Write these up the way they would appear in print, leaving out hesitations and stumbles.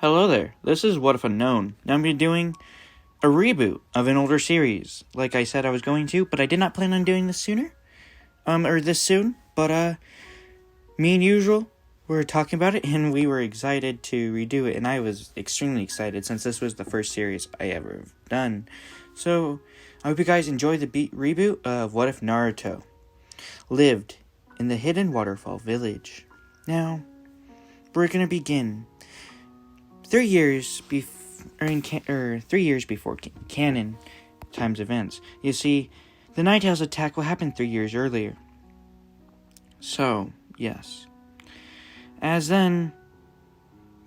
Hello there, this is What If Unknown. Now I'm going to be doing a reboot of an older series, like I said I was going to, but I did not plan on doing this this soon, but me and usual, we were talking about it, and we were excited to redo it, and I was extremely excited, since this was the first series I ever done. So, I hope you guys enjoy the reboot of What If Naruto lived in the Hidden Waterfall Village. Now, we're going to begin 3 years before canon times events. You see, the Ninetales attack will happen 3 years earlier. So, yes. As then,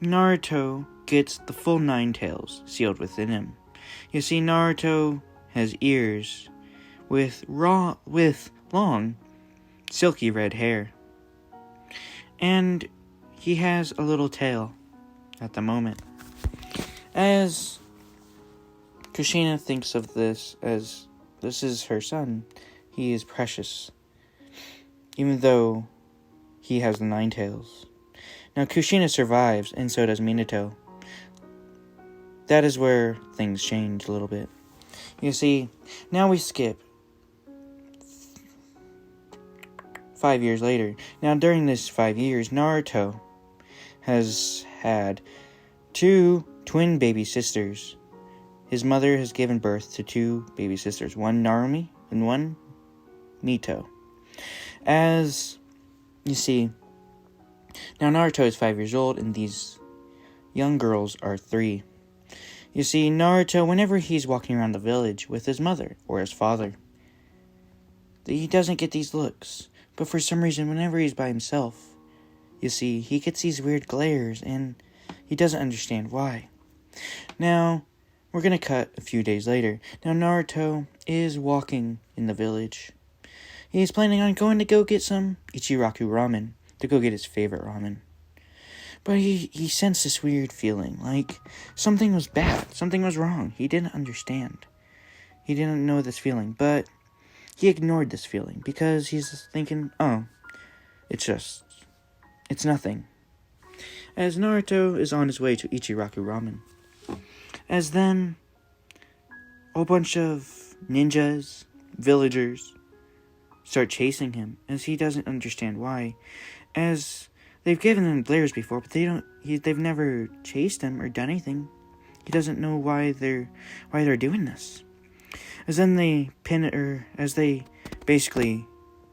Naruto gets the full Ninetales sealed within him. You see, Naruto has ears with long, silky red hair. And he has a little tail at the moment. As Kushina thinks of this as this is her son, he is precious, even though he has the Ninetales. Now Kushina survives, and so does Minato. That is where things change a little bit. You see, now we skip 5 years later. Now during this 5 years, Naruto has had 2 twin baby sisters. His mother has given birth to 2 baby sisters, one Narumi and one Mito. As you see, now Naruto is 5 years old and these young girls are 3. You see, Naruto, whenever he's walking around the village with his mother or his father, he doesn't get these looks. But for some reason, whenever he's by himself, you see, he gets these weird glares, and he doesn't understand why. Now, we're going to cut a few days later. Now, Naruto is walking in the village. He's planning on going to go get some Ichiraku ramen, to go get his favorite ramen. But he sensed this weird feeling, like something was bad, something was wrong. He didn't understand. He didn't know this feeling, but he ignored this feeling because he's thinking, oh, it's nothing. As Naruto is on his way to Ichiraku Ramen. As then, a bunch of ninjas, villagers, start chasing him, as he doesn't understand why. As they've given him glares before, but they've never chased him or done anything. He doesn't know why they're doing this. As then they as they basically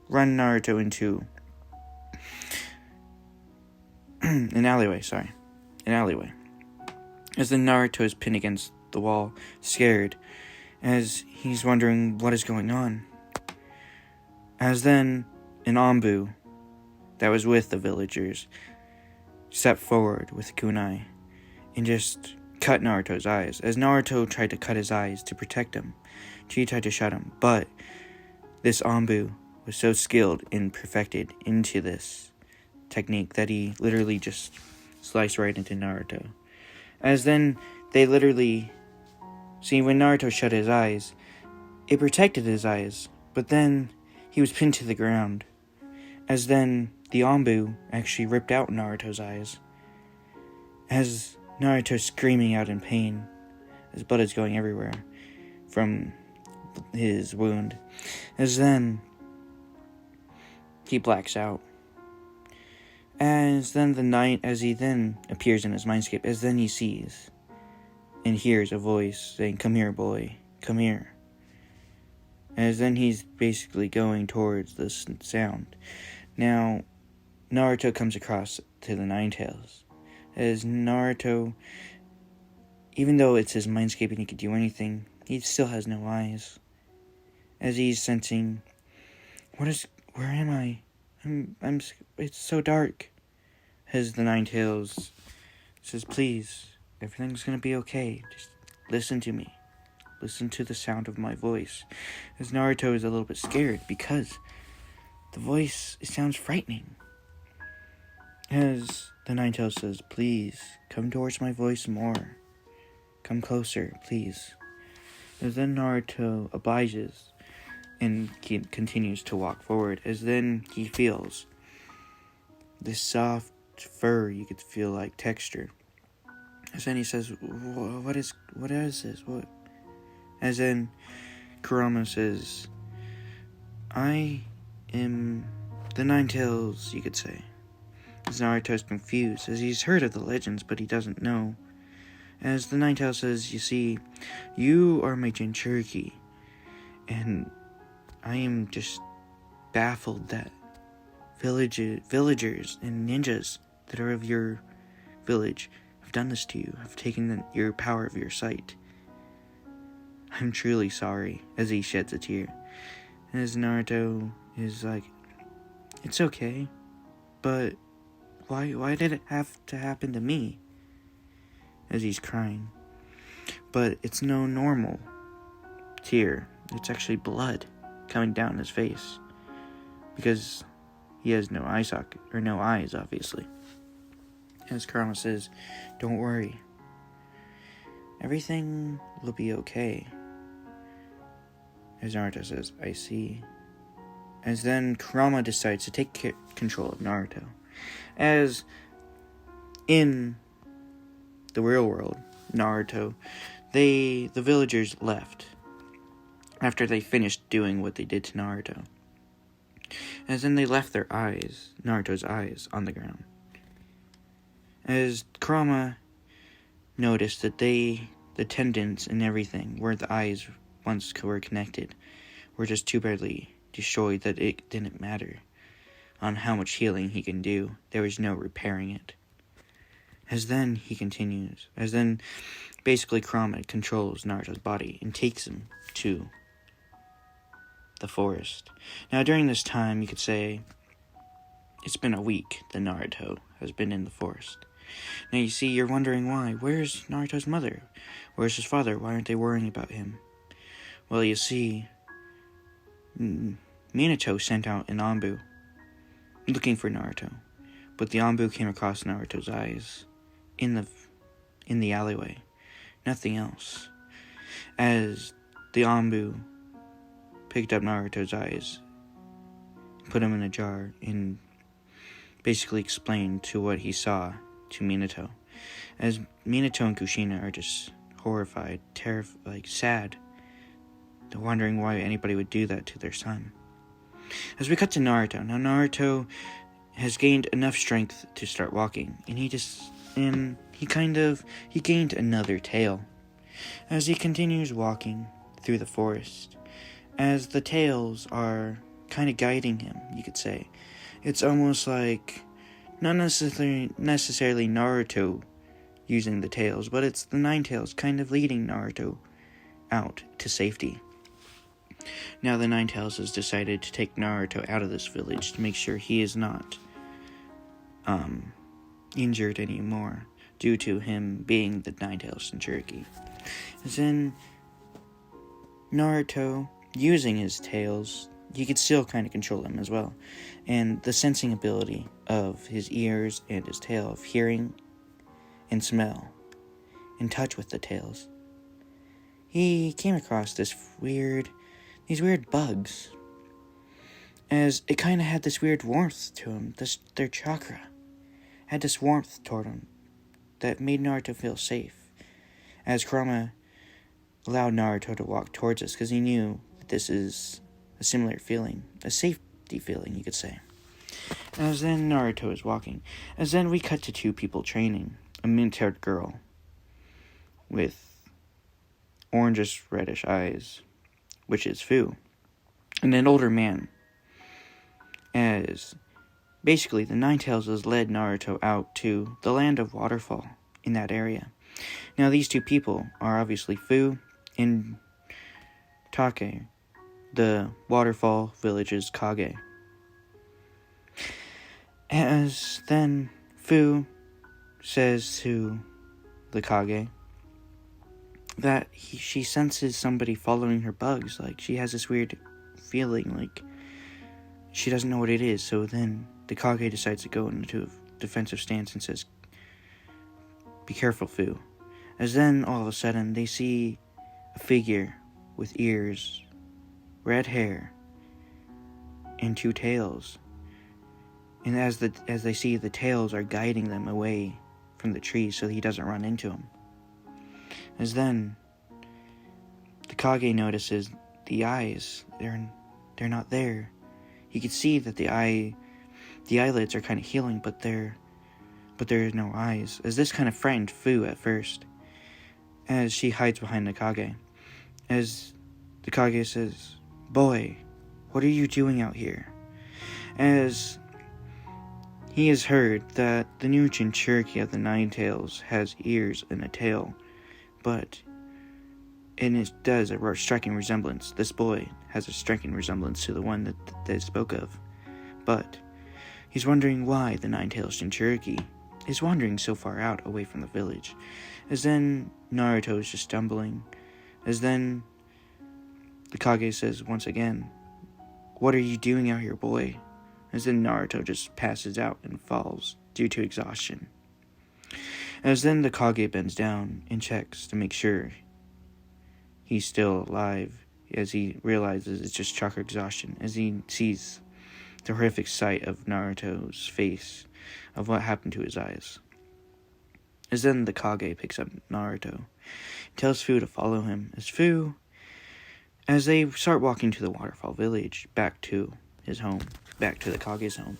run Naruto into an alleyway. As then Naruto is pinned against the wall, scared, as he's wondering what is going on. As then an Anbu that was with the villagers stepped forward with a kunai and just cut Naruto's eyes. As Naruto tried to cut his eyes to protect him, she tried to shut him, but this Anbu was so skilled and perfected into this technique that he literally just sliced right into Naruto. As then they literally see, when Naruto shut his eyes, it protected his eyes, but then he was pinned to the ground. As then the Anbu actually ripped out Naruto's eyes. As Naruto screaming out in pain, his blood is going everywhere from his wound. As then he blacks out. As he then appears in his mindscape, as then he sees and hears a voice saying, "Come here, boy, come here." As then he's basically going towards this sound. Now, Naruto comes across to the Ninetales. As Naruto, even though it's his mindscape and he could do anything, he still has no eyes. As he's sensing, where am I? It's so dark. As the Ninetales says, "Please, everything's gonna be okay. Just listen to me. Listen to the sound of my voice." As Naruto is a little bit scared because the voice, it sounds frightening. As the Ninetales says, "Please, come towards my voice more. Come closer, please." As then Naruto obliges and he continues to walk forward. As then he feels this soft fur, you could feel like texture. As then he says, what is this? What? As then Kurama says, I am the Nine Tails, you could say. As Naruto's confused, as he's heard of the legends, but he doesn't know. As the Nine Tails says, you see, you are my Jinchuriki, and I am just baffled that villagers and ninjas that are of your village have done this to you, have taken your power of your sight. I'm truly sorry, as he sheds a tear. And as Naruto is like, it's okay, but why did it have to happen to me? As he's crying. But it's no normal tear. It's actually blood coming down his face. Because he has no eye socket, or no eyes, obviously. As Kurama says, don't worry. Everything will be okay. As Naruto says, I see. As then Kurama decides to take control of Naruto. As in the real world, Naruto, the villagers left after they finished doing what they did to Naruto. As then they left their eyes, Naruto's eyes, on the ground. As Kurama noticed that the tendons and everything, where the eyes once were connected, were just too badly destroyed that it didn't matter on how much healing he can do. There was no repairing it. As then he continues, as then basically Kurama controls Naruto's body and takes him to the forest. Now during this time, you could say it's been a week that Naruto has been in the forest. Now you see, you're wondering why. Where's Naruto's mother? Where's his father? Why aren't they worrying about him? Well, you see, Minato sent out an Anbu looking for Naruto, but the Anbu came across Naruto's eyes in the alleyway. Nothing else. As the Anbu picked up Naruto's eyes, put them in a jar, and basically explained to what he saw to Minato. As Minato and Kushina are just horrified, terrified, sad. They're wondering why anybody would do that to their son. As we cut to Naruto, now Naruto has gained enough strength to start walking, and he gained another tail. As he continues walking through the forest, as the tails are kind of guiding him, you could say. It's almost like, not necessarily Naruto using the tails, but it's the Nine Tails kind of leading Naruto out to safety. Now the Nine Tails has decided to take Naruto out of this village to make sure he is not injured anymore due to him being the Nine Tails Jinchuriki. Then Naruto, using his tails, he could still kind of control them as well. And the sensing ability of his ears and his tail, of hearing and smell and touch with the tails. He came across these weird bugs, as it kind of had this weird warmth to him. Their chakra had this warmth toward him that made Naruto feel safe. As Kurama allowed Naruto to walk towards us, because he knew that this is a similar feeling, a safety feeling, you could say. As then Naruto is walking, as then we cut to two people training, a mint-haired girl with orangish reddish eyes, which is Fu, and an older man. As basically the Nine Tails has led Naruto out to the land of Waterfall in that area. Now these two people are obviously Fu and Take, the Waterfall Village's Kage. As then Fu says to the Kage that she senses somebody following her bugs. Like, she has this weird feeling, like she doesn't know what it is. So then the Kage decides to go into a defensive stance and says, "Be careful, Fu." As then all of a sudden they see a figure with ears, red hair, and two tails. And as they see, the tails are guiding them away from the tree so he doesn't run into him. As then, the Kage notices the eyes. They're not there. You can see that the eyelids are kind of healing, but there are no eyes. As this kind of frightened Fu at first, as she hides behind the Kage. As the Kage says, "Boy, what are you doing out here?" As he has heard that the new Jinchuriki of the Nine Tails has ears and a tail, and it does a striking resemblance. This boy has a striking resemblance to the one that they spoke of. But he's wondering why the Nine Tails Jinchuriki is wandering so far out away from the village. As then Naruto is just stumbling. As then the Kage says once again, "What are you doing out here, boy?" As then Naruto just passes out and falls due to exhaustion. As then the Kage bends down and checks to make sure he's still alive, as he realizes it's just chakra exhaustion, as he sees the horrific sight of Naruto's face, of what happened to his eyes. As then the Kage picks up Naruto, tells Fu to follow him, as they start walking to the waterfall village, back to his home, back to the Kage's home.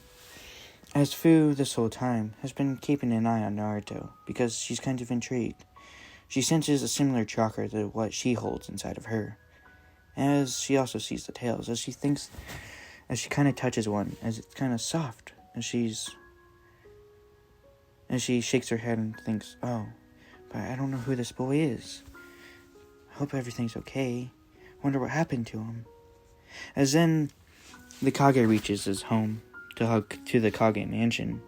As Fu, this whole time, has been keeping an eye on Naruto, because she's kind of intrigued. She senses a similar chakra to what she holds inside of her, as she also sees the tails, as she kind of touches one, as it's kind of soft, as she shakes her head and thinks, "Oh, but I don't know who this boy is. I hope everything's okay. Wonder what happened to him." As then the Kage reaches his home to the Kage mansion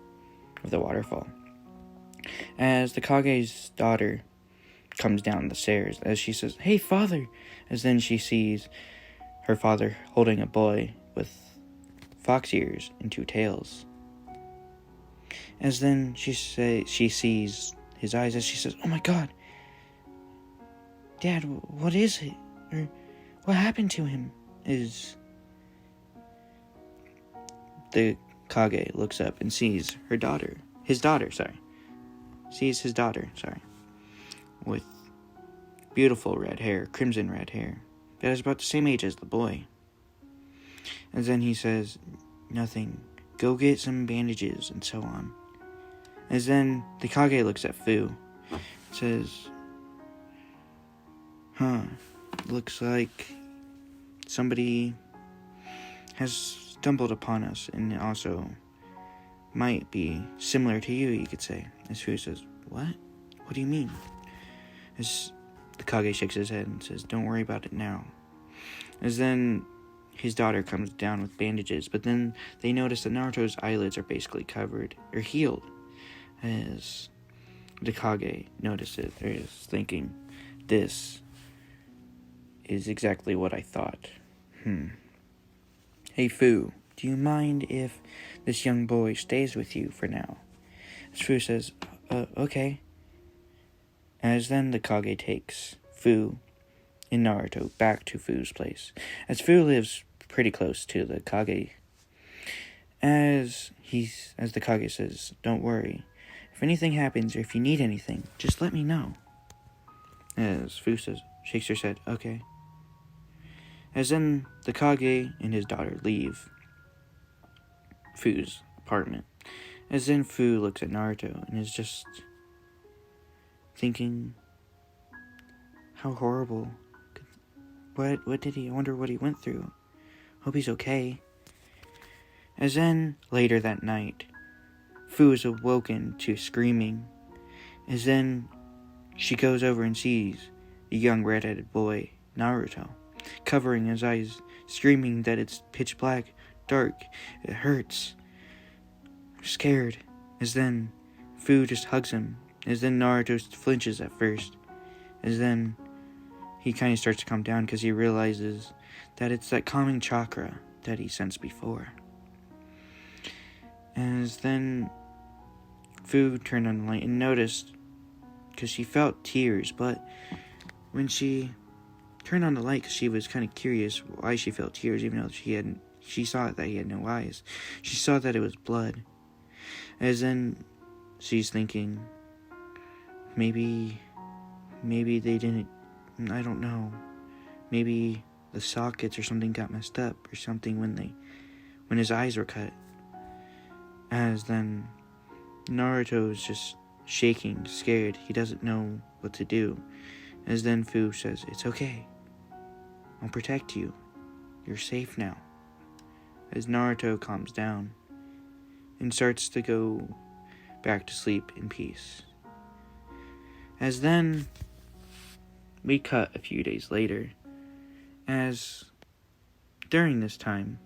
of the waterfall. As the Kage's daughter comes down the stairs, as she says, "Hey, father," as then she sees her father holding a boy with fox ears and two tails. As then she sees his eyes, as she says, "Oh my God, Dad, what is it? Or what happened to him?" As the Kage looks up and sees his daughter, with beautiful red hair, crimson red hair, that is about the same age as the boy. And then he says, "Nothing, go get some bandages," and so on. As then the Kage looks at Fu, says, "Looks like somebody has stumbled upon us, and also might be similar to you could say." As Fu says, "What? What do you mean?" As the Kage shakes his head and says, "Don't worry about it now." As then his daughter comes down with bandages, but then they notice that Naruto's eyelids are basically covered, or healed. As the Kage notices, or is thinking, "This is exactly what I thought. Hey, Fu, do you mind if this young boy stays with you for now?" As Fu says, "Okay." As then the Kage takes Fu and Naruto back to Fu's place, as Fu lives pretty close to the Kage. As the Kage says, "Don't worry. If anything happens, or if you need anything, just let me know." As Fu shakes her head, "Okay." As then the Kage and his daughter leave Fu's apartment. As then Fu looks at Naruto and is just thinking, how horrible. What did he? I wonder what he went through. Hope he's okay. As then later that night, Fu is awoken to screaming. As then she goes over and sees the young red-headed boy, Naruto, covering his eyes, screaming that it's pitch black, dark, it hurts. I'm scared. As then Fu just hugs him. As then Naruto flinches at first. As then he kind of starts to calm down because he realizes that it's that calming chakra that he sensed before. As then Fu turned on the light and noticed, because she felt tears, but when she turned on the light, because she was kind of curious why she felt tears, even though she saw that he had no eyes. She saw that it was blood. As then she's thinking, maybe they didn't, I don't know. Maybe the sockets or something got messed up or something when his eyes were cut. As then Naruto is just shaking, scared. He doesn't know what to do. As then Fu says, "It's okay. I'll protect you. You're safe now." As Naruto calms down and starts to go back to sleep in peace. As then we cut a few days later, as during this time,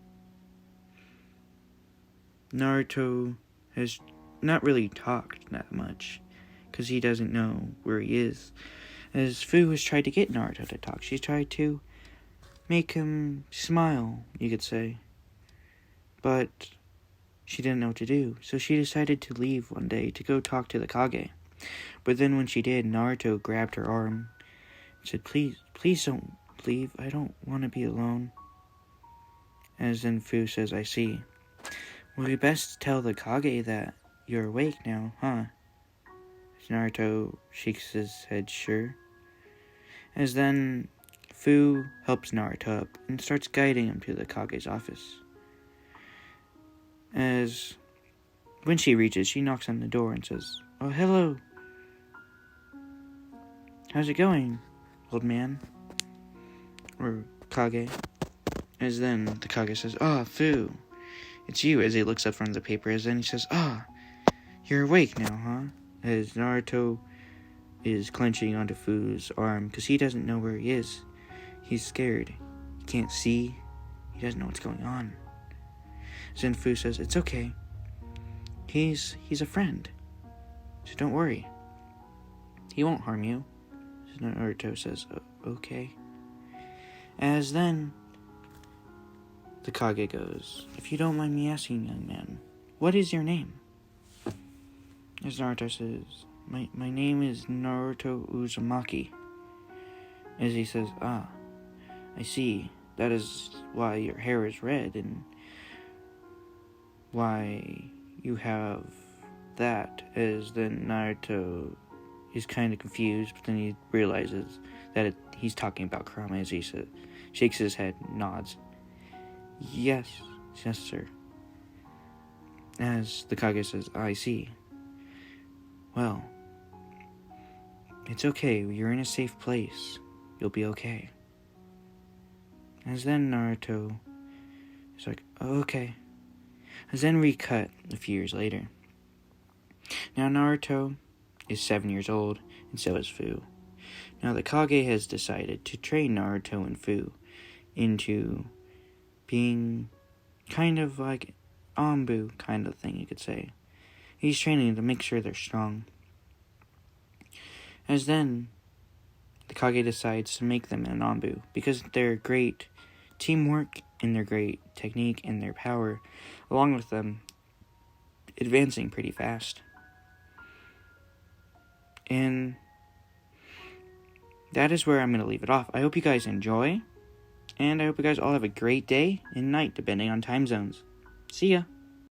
Naruto has not really talked that much, because he doesn't know where he is. As Fu has tried to get Naruto to talk, she's tried to make him smile, you could say. But she didn't know what to do, so she decided to leave one day to go talk to the Kage. But then when she did, Naruto grabbed her arm and said, Please don't leave. I don't want to be alone." As then Fu says, "I see. Well, we best tell the Kage that you're awake now, huh?" As Naruto shakes his head, "Sure." As then Fu helps Naruto up and starts guiding him to the Kage's office. As when she reaches, she knocks on the door and says, "Oh, hello. How's it going, old man?" Or Kage. As then the Kage says, "Ah, Fu, it's you," as he looks up from the paper. As then he says, "Ah, you're awake now, huh?" As Naruto is clenching onto Fu's arm because he doesn't know where he is. He's scared. He can't see. He doesn't know what's going on. As then Fu says, "It's okay. He's a friend. So don't worry. He won't harm you." As Naruto says, "Okay." As then the Kage goes, "If you don't mind me asking, young man, what is your name?" As Naruto says, My name is Naruto Uzumaki." As he says, "Ah, I see. That is why your hair is red and why you have that." As then Naruto is kind of confused, but then he realizes that he's talking about Kurama. As he shakes his head and nods. Yes, sir." As the Kage says, "I see. Well, it's okay. You're in a safe place. You'll be okay." As then Naruto is like, "Oh, okay." As then we cut a few years later. Now Naruto is 7 years old, and so is Fu. Now the Kage has decided to train Naruto and Fu into being kind of like Anbu kind of thing, you could say. He's training to make sure they're strong. As then the Kage decides to make them an Anbu because their great teamwork and their great technique and their power, along with them advancing pretty fast. And that is where I'm going to leave it off. I hope you guys enjoy, and I hope you guys all have a great day and night, depending on time zones. See ya!